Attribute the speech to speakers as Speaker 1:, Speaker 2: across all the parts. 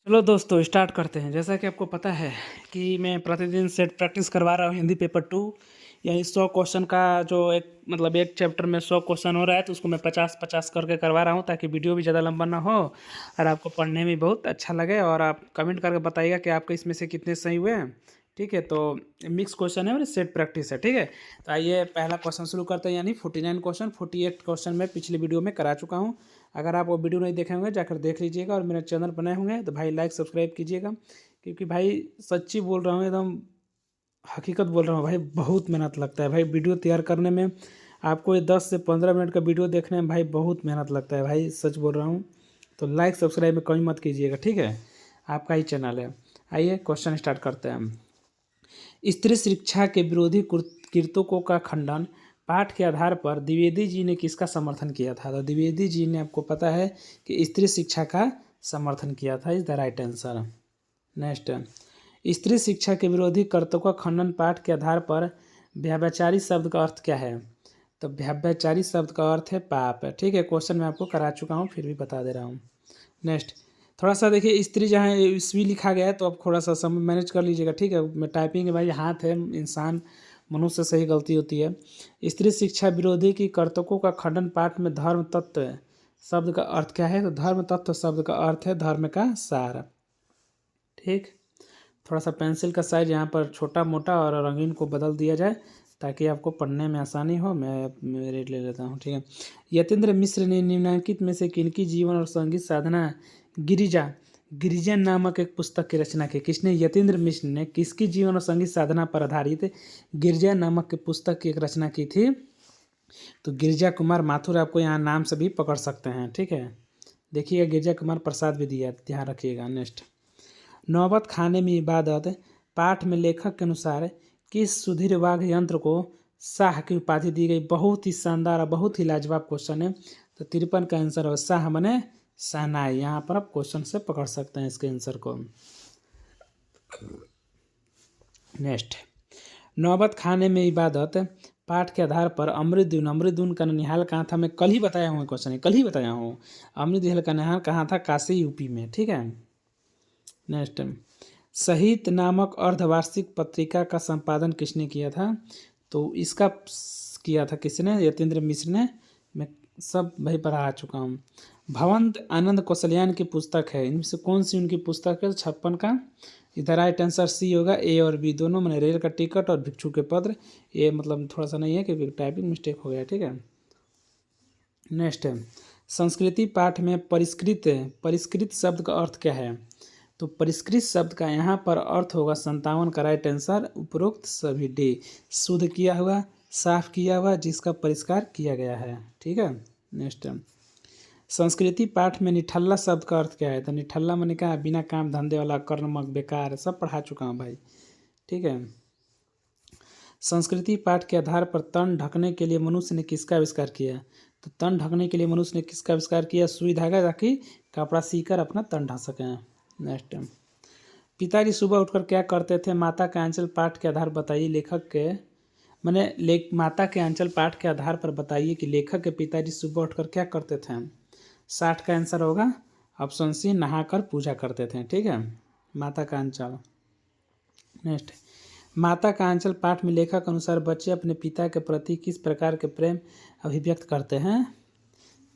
Speaker 1: चलो दोस्तों स्टार्ट करते हैं। जैसा कि आपको पता है कि मैं प्रतिदिन सेट प्रैक्टिस करवा रहा हूँ हिंदी पेपर 2, यानी 100 क्वेश्चन का जो एक चैप्टर में 100 क्वेश्चन हो रहा है, तो उसको मैं 50-50 करके करवा रहा हूँ ताकि वीडियो भी ज़्यादा लंबा ना हो और आपको पढ़ने में बहुत अच्छा लगे। और आप कमेंट करके बताइएगा कि आपके इसमें से कितने सही हुए हैं। ठीक है, तो मिक्स क्वेश्चन है और सेट प्रैक्टिस है। ठीक है, तो आइए पहला क्वेश्चन शुरू करते हैं। यानी 49 क्वेश्चन, 48 क्वेश्चन मैं पिछले वीडियो में करा चुका हूँ। अगर आप वो वीडियो नहीं देखे होंगे जाकर देख लीजिएगा, और मेरा चैनल बनाए होंगे तो भाई लाइक सब्सक्राइब कीजिएगा, क्योंकि भाई सच्ची बोल रहा हूँ, एकदम हकीकत बोल रहा हूँ भाई। बहुत मेहनत लगता है भाई वीडियो तैयार करने में। आपको ये 10 से 15 मिनट का वीडियो देखने में भाई बहुत मेहनत लगता है भाई, सच बोल रहा हूँ। तो लाइक सब्सक्राइब में कमी मत कीजिएगा, ठीक है, आपका ही चैनल है। आइए क्वेश्चन स्टार्ट करते हैं हम। स्त्री शिक्षा के विरोधी कीर्तकों का खंडन पाठ के आधार पर द्विवेदी जी ने किसका समर्थन किया था? तो द्विवेदी जी ने, आपको पता है कि स्त्री शिक्षा का समर्थन किया था, is the right answer. Next, स्त्री शिक्षा के विरोधी कीर्तकों का खंडन पाठ के आधार पर व्यभिचारी शब्द का अर्थ क्या है? तो व्यभिचारी शब्द का अर्थ है पाप। ठीक है, क्वेश्चन मैं आपको करा चुका हूँ, फिर भी बता दे रहा हूँ। नेक्स्ट, थोड़ा सा देखिए, स्त्री जहाँ ईस्वी लिखा गया है तो आप थोड़ा सा समय मैनेज कर लीजिएगा। ठीक है, मैं टाइपिंग भाई हाथ है, इंसान मनुष्य से ही गलती होती है। स्त्री शिक्षा विरोधी की कर्तकों का खंडन पाठ में धर्म तत्व शब्द का अर्थ क्या है? तो धर्म तत्व शब्द का अर्थ है धर्म का सार। ठीक, थोड़ा सा पेंसिल का साइज यहाँ पर छोटा मोटा और रंगीन को बदल दिया जाए ताकि आपको पढ़ने में आसानी हो। मैं रेट ले लेता हूँ। ठीक है, यतीन्द्र मिश्र ने निम्नलिखित में से किनकी जीवन और संगीत साधना गिरिजा गिरिजन नामक एक पुस्तक की रचना की? किसने? यतीन्द्र मिश्र ने किसकी जीवन और संगीत साधना पर आधारित गिरिजा नामक की पुस्तक की एक रचना की थी? तो गिरिजा कुमार माथुर, आपको यहाँ नाम से भी पकड़ सकते हैं। ठीक है, देखिएगा गिरिजा कुमार प्रसाद भी दिया, ध्यान रखिएगा। नेक्स्ट, नौबत खाने में इबादत पाठ में लेखक के अनुसार किस सुधीर वाघ यंत्र को शाह की उपाधि दी गई? बहुत ही शानदार और बहुत ही लाजवाब क्वेश्चन है। तो 53 का आंसर है शाह मने शहनाई। यहाँ पर आप क्वेश्चन से पकड़ सकते हैं इसके आंसर को। नेक्स्ट, नौबत खाने में इबादत पाठ के आधार पर अमृतदून का ननिहाल कहाँ था? मैं कल ही बताया हूँ, क्वेश्चन कल ही बताया हूँ। अमृतदून का ननिहाल कहाँ था? काशी, यूपी में। ठीक है, नेक्स्ट, शहीद नामक अर्धवार्षिक पत्रिका का संपादन किसने किया था? तो इसका किया था किसने? यतीन्द्र मिश्र ने। मैं सब भाई पढ़ा चुका हूँ। भवंत आनंद कौशल्यान की पुस्तक है, इनमें से कौन सी उनकी पुस्तक है? 56 का। इधर राइट आंसर सी होगा, ए और बी दोनों, मैंने रेल का टिकट और भिक्षु के पत्र। ये मतलब थोड़ा सा नहीं है क्योंकि टाइपिंग मिस्टेक हो गया। ठीक है, नेक्स्ट है, संस्कृति पाठ में परिष्कृत शब्द का अर्थ क्या है? तो परिष्कृत शब्द का यहाँ पर अर्थ होगा 57 का राइट आंसर, उपरोक्त सभी डी, शुद्ध किया हुआ, साफ किया हुआ, जिसका परिष्कार किया गया है। ठीक है, नेक्स्ट, संस्कृति पाठ में निठल्ला शब्द का अर्थ क्या है? तो निठल्ला मैंने कहा बिना काम धंधे वाला, कर्मक, बेकार, सब पढ़ा चुका हूँ भाई। ठीक है, संस्कृति पाठ के आधार पर तन ढकने के लिए मनुष्य ने किसका आविष्कार किया? तो तन ढकने के लिए मनुष्य ने किसका आविष्कार किया? सुई धागा, ताकि कपड़ा सीकर अपना तन ढक सकें। नेक्स्ट, पिताजी सुबह उठकर क्या करते थे? माता के आंचल पाठ के आधार बताइए लेखक के माता के आंचल पाठ के आधार पर बताइए कि लेखक के पिताजी सुबह उठकर क्या करते थे? 60 का आंसर होगा ऑप्शन सी, नहाकर पूजा करते थे। ठीक है, माता का आंचल। नेक्स्ट, माता का आंचल पाठ में लेखक अनुसार बच्चे अपने पिता के प्रति किस प्रकार के प्रेम अभिव्यक्त करते हैं?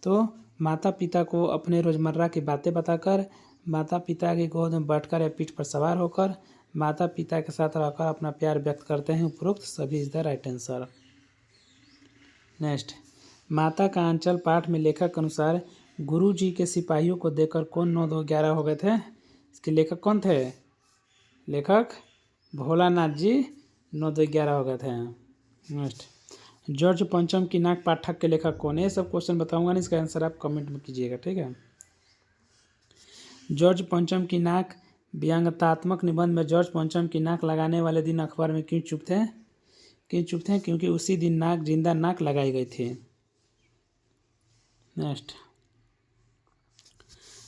Speaker 1: तो माता पिता को अपने रोजमर्रा की बातें बताकर, माता पिता की गोद में बैठकर या पीठ पर सवार होकर, माता पिता के साथ रहकर अपना प्यार व्यक्त करते हैं। उपरोक्त सभी is the right answer. Next, माता का आंचल पाठ में लेखक के अनुसार गुरु जी के सिपाहियों को देखकर कौन 9 2 11 हो गए थे? इसके लेखक कौन थे? लेखक भोलानाथ जी 9 2 11 हो गए थे। नेक्स्ट, जॉर्ज पंचम की नाक पाठक के लेखक कौन है? ये सब क्वेश्चन बताऊंगा नहीं, इसका आंसर आप कमेंट में कीजिएगा। ठीक है, जॉर्ज पंचम की नाक व्यंग्यात्मक निबंध में जॉर्ज पंचम की नाक लगाने वाले दिन अखबार में क्यों चुप थे? क्योंकि उसी दिन जिंदा नाक लगाई गई थी। नेक्स्ट,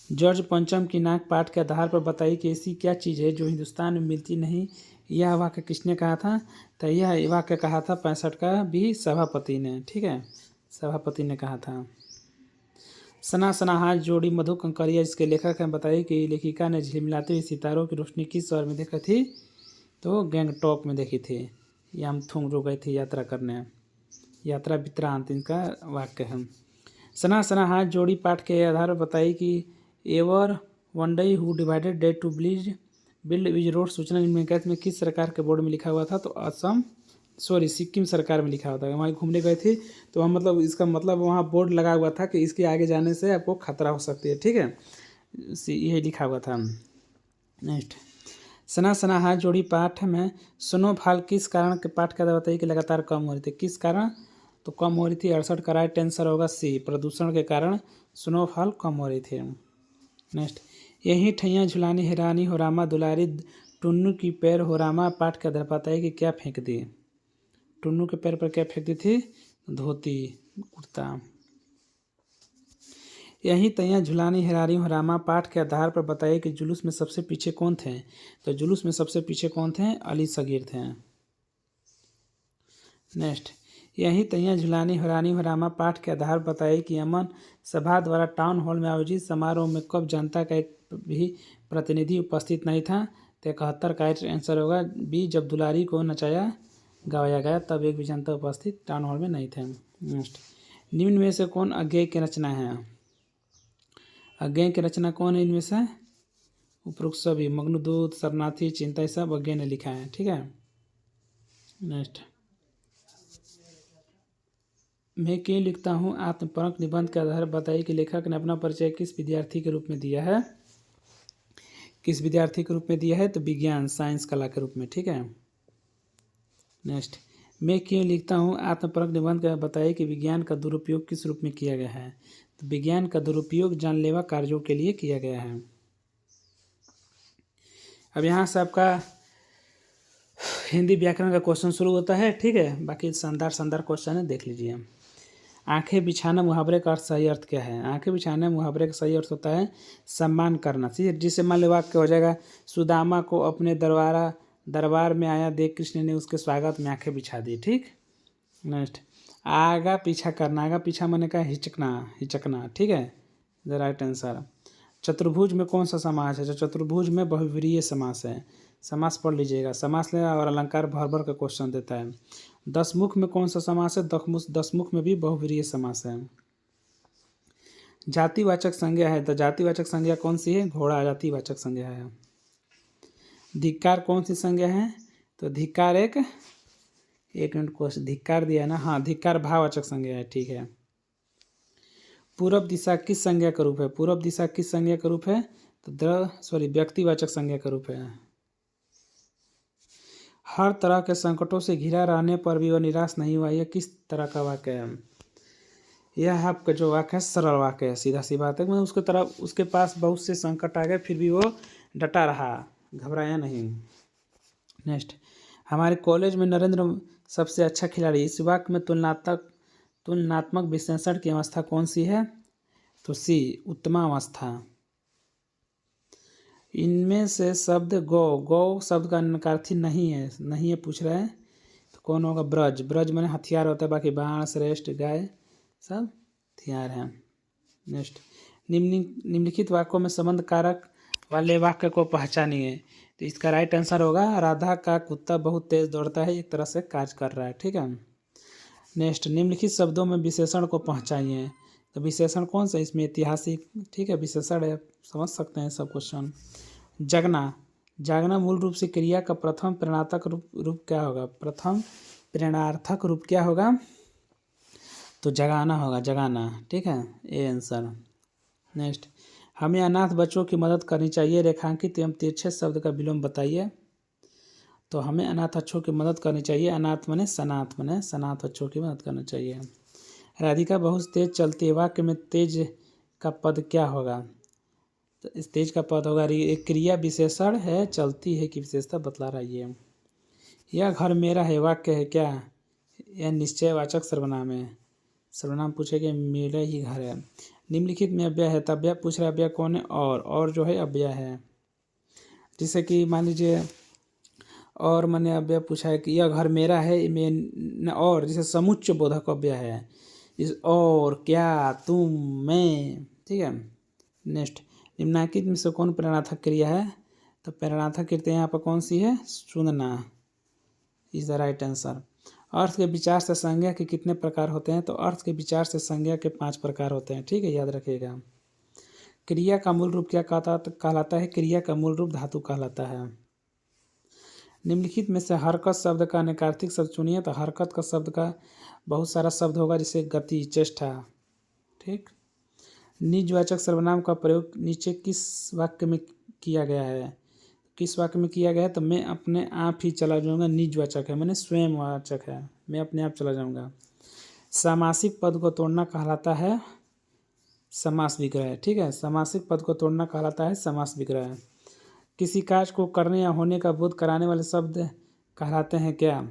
Speaker 1: जॉर्ज पंचम की नाक पाठ के आधार पर बताइए कि ऐसी क्या चीज़ है जो हिंदुस्तान में मिलती नहीं? यह वाक्य किसने कहा था? तो यह वाक्य कहा था 65 का भी सभापति ने। ठीक है, सभापति ने कहा था। सना सना हाथ जोड़ी मधु कंकरिया, जिसके लेखक हैं बताइए कि लेखिका ने झिलमिलाती हुई सितारों की रोशनी किस शहर में देखी थी? तो गैंगटॉक में देखी थी। यामथुंग जो गई थी यात्रा करने। यात्रा वृत्तांत इनका वाक्य है। सना सना हाथ जोड़ी पाठ के आधार पर बताइए कि ever one day who divided day to build with road सूचना निम्नलिखित में किस सरकार के बोर्ड में लिखा हुआ था? तो असम सिक्किम सरकार में लिखा हुआ था। वहाँ घूमने गए थे तो वहाँ मतलब इसका मतलब वहाँ बोर्ड लगा हुआ था कि इसके आगे जाने से आपको खतरा हो सकती है। ठीक है, यही लिखा हुआ था। नेक्स्ट, सना सना हाथ जोड़ी पाठ में स्नोफॉल किस कारण के पाठ का बताइए कि लगातार कम हो रही थी? किस कारण? तो कम हो रही थी 68 का राइट आंसर होगा सी, प्रदूषण के कारण स्नोफॉल कम हो रही थी। नेक्स्ट, यही ठैया झुलानी हैरानी हो रामा दुलारी टुन्नू की पैर हो रामा पाठ का आधार बताइए कि क्या फेंक दी? टुन्नू के पैर पर क्या फेंक दी थी? धोती, कुर्ता। यही तैया झुलानी हैरानी हो रामा पाठ के आधार पर बताइए कि जुलूस में सबसे पीछे कौन थे? तो जुलूस में सबसे पीछे कौन थे? अली सगीर थे। नेक्स्ट, यही तैया झुलानी हैरानी हो रामा पाठ के आधार पर बताइए कि अमन सभा द्वारा टाउन हॉल में आयोजित समारोह में कब जनता का एक भी प्रतिनिधि उपस्थित नहीं था? तो 71 का आंसर होगा बी, जब दुलारी को नचाया गवाया गया तब एक भी जनता उपस्थित टाउन हॉल में नहीं थे। नेक्स्ट, निम्न में से कौन अज्ञेय की रचना है? अज्ञेय की रचना कौन है इनमें से? उपरोक्त सभी मग्नदूत, शरणार्थी, चिंता, सब अज्ञेय ने लिखा है। ठीक है। नेक्स्ट, मैं क्यों लिखता हूँ आत्मपरक निबंध के आधार पर बताइए कि लेखक ने अपना परिचय किस विद्यार्थी के रूप में दिया है? किस विद्यार्थी के रूप में दिया है? तो विज्ञान, साइंस, कला के रूप में। ठीक है। नेक्स्ट, मैं क्यों लिखता हूँ आत्मपरक निबंध का बताइए कि विज्ञान का दुरुपयोग किस रूप में किया गया है? तो विज्ञान का दुरुपयोग जानलेवा कार्यों के लिए किया गया है। अब यहाँ से आपका हिंदी व्याकरण का क्वेश्चन शुरू होता है। ठीक है, बाकी शानदार शानदार क्वेश्चन है, देख लीजिए। आंखें बिछाना मुहावरे का सही अर्थ क्या है? आंखें बिछाना मुहावरे का सही अर्थ होता है सम्मान करना। ठीक, जिससे मान लो वाक्य हो जाएगा, सुदामा को अपने दरबार में आया देख कृष्ण ने उसके स्वागत में आंखें बिछा दी। ठीक। नेक्स्ट, आगा पीछा करना। आगा पीछा मैंने कहा हिचकना। ठीक है, द राइट आंसर। चतुर्भुज में कौन सा समास है? जो चतुर्भुज में बहुव्रीहि समास है। समास पढ़ लीजिएगा, समास ले और अलंकार भर भर का क्वेश्चन देता है। दसमुख में कौन सा समास है? दसमुख में भी बहुव्रीहि समास है। जातिवाचक संज्ञा है, तो जातिवाचक संज्ञा कौन सी है? घोड़ा जातिवाचक संज्ञा है। धिक्कार कौन सी संज्ञा है? तो धिक्कार एक मिनट क्वेश्चन धिक्कार दिया है ना, हाँ, धिक्कार भाववाचक संज्ञा है। ठीक है। पूरब दिशा किस संज्ञा का रूप है? पूरब दिशा किस संज्ञा का रूप है? तो व्यक्तिवाचक संज्ञा का रूप है। हर तरह के संकटों से घिरा रहने पर भी वह निराश नहीं हुआ, यह किस तरह का वाक्य है? यह आपका जो वाक्य है सरल वाक्य है, सीधा सी बात है। मैं उसके पास बहुत से संकट आ गए फिर भी वो डटा रहा, घबराया नहीं। नेक्स्ट, हमारे कॉलेज में नरेंद्र सबसे अच्छा खिलाड़ी। इस वाक्य में तुलनात्मक विश्लेषण की अवस्था कौन सी है? तो सी, उत्तमावस्था। इनमें से शब्द गौ शब्द का नकारार्थी नहीं है पूछ रहा है, तो कौन होगा? ब्रज माने हथियार होता है, बाकी बाण, श्रेष्ठ, गाय सब हथियार हैं। नेक्स्ट, निम्नलिखित वाक्यों में संबंध कारक वाले वाक्य को पहचानिए। तो इसका राइट आंसर होगा राधा का कुत्ता बहुत तेज दौड़ता है, एक तरह से कार्य कर रहा है। ठीक है। नेक्स्ट, निम्नलिखित शब्दों में विशेषण को पहचानिए। तो विशेषण कौन सा? इसमें ऐतिहासिक, ठीक है, विशेषण है, समझ सकते हैं सब क्वेश्चन। जागना मूल रूप से क्रिया का प्रथम प्रेरणार्थक रूप क्या होगा? प्रथम प्रेरणार्थक रूप क्या होगा? तो जगाना होगा, जगाना। ठीक है, ए आंसर। नेक्स्ट, हमें अनाथ बच्चों की मदद करनी चाहिए, रेखांकित एवं तिरछे शब्द का विलोम बताइए। तो हमें अनाथ बच्चों की मदद करनी चाहिए। अनाथ मने सनाथ बच्चों की मदद करनी चाहिए। राधिका बहुत तेज चलती है, वाक्य में तेज का पद क्या होगा? तो इस तेज का पद होगा एक क्रिया विशेषण है, चलती है की विशेषता बतला रही है। यह घर मेरा है, वाक्य है क्या? यह निश्चयवाचक सर्वनाम है। सर्वनाम पूछेगा मेरा ही घर है। निम्नलिखित में अव्यय है, तो अव्यय पूछ रहा है, अव्यय कौन है? और जो है अव्यय है। जैसे कि मान लीजिए, और मैंने अव्यय पूछा है कि यह घर मेरा है, और जैसे समुच्चय बोधक अव्यय है। इस और, क्या, तुम, मैं, ठीक है। नेक्स्ट, निम्नलिखित में से कौन प्रेरणार्थक क्रिया है? तो प्रेरणार्थक क्रिया यहाँ पर कौन सी है? सुनना इज द राइट आंसर। अर्थ के विचार से संज्ञा के कितने प्रकार होते हैं? तो अर्थ के विचार से संज्ञा के 5 प्रकार होते हैं, ठीक है, याद रखिएगा। क्रिया का मूल रूप क्या कहलाता है? क्रिया का मूल रूप धातु कहलाता है। निम्नलिखित में से हरकत शब्द का निकार्थिक शब्द चुनिए। तो हरकत का शब्द का बहुत सारा शब्द होगा, जैसे गति, चेष्टा, ठीक। निजवाचक सर्वनाम का प्रयोग नीचे किस वाक्य में किया गया है? किस वाक्य में किया गया है? तो मैं अपने आप ही चला जाऊंगा, निजवाचक है, मैंने स्वयंवाचक है, मैं अपने आप चला जाऊंगा। सामासिक पद को तोड़ना कहलाता है समास विग्रह, ठीक है। सामासिक पद को तोड़ना कहलाता है समास विग्रह। किसी कार्य को करने या होने का बोध कराने वाले शब्द कहलाते हैं क्या?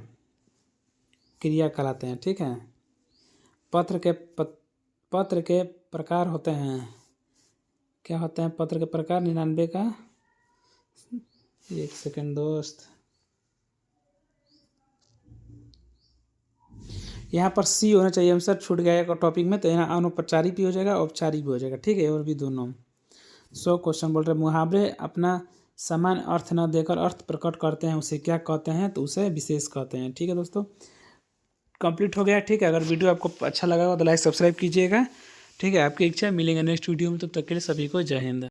Speaker 1: क्रिया कहलाते हैं, ठीक है। पत्र के प्रकार होते हैं, क्या होते हैं पत्र के प्रकार? 99 का, एक सेकंड दोस्त, यहाँ पर सी होना चाहिए, आंसर छूट गया एक टॉपिक में, तो यहाँ अनौपचारिक भी हो जाएगा, औपचारिक भी हो जाएगा, ठीक है, और भी दोनों। 100 क्वेश्चन बोल रहे हैं, मुहावरे अपना समान अर्थ न देकर अर्थ प्रकट करते हैं, उसे क्या कहते हैं? तो उसे विशेष कहते हैं, ठीक है दोस्तों। कंप्लीट हो गया, ठीक है। अगर वीडियो आपको अच्छा लगा हो तो लाइक सब्सक्राइब कीजिएगा, ठीक है। आपकी इच्छा, मिलेंगे नेक्स्ट वीडियो में, तब तक के लिए सभी को जय हिंद।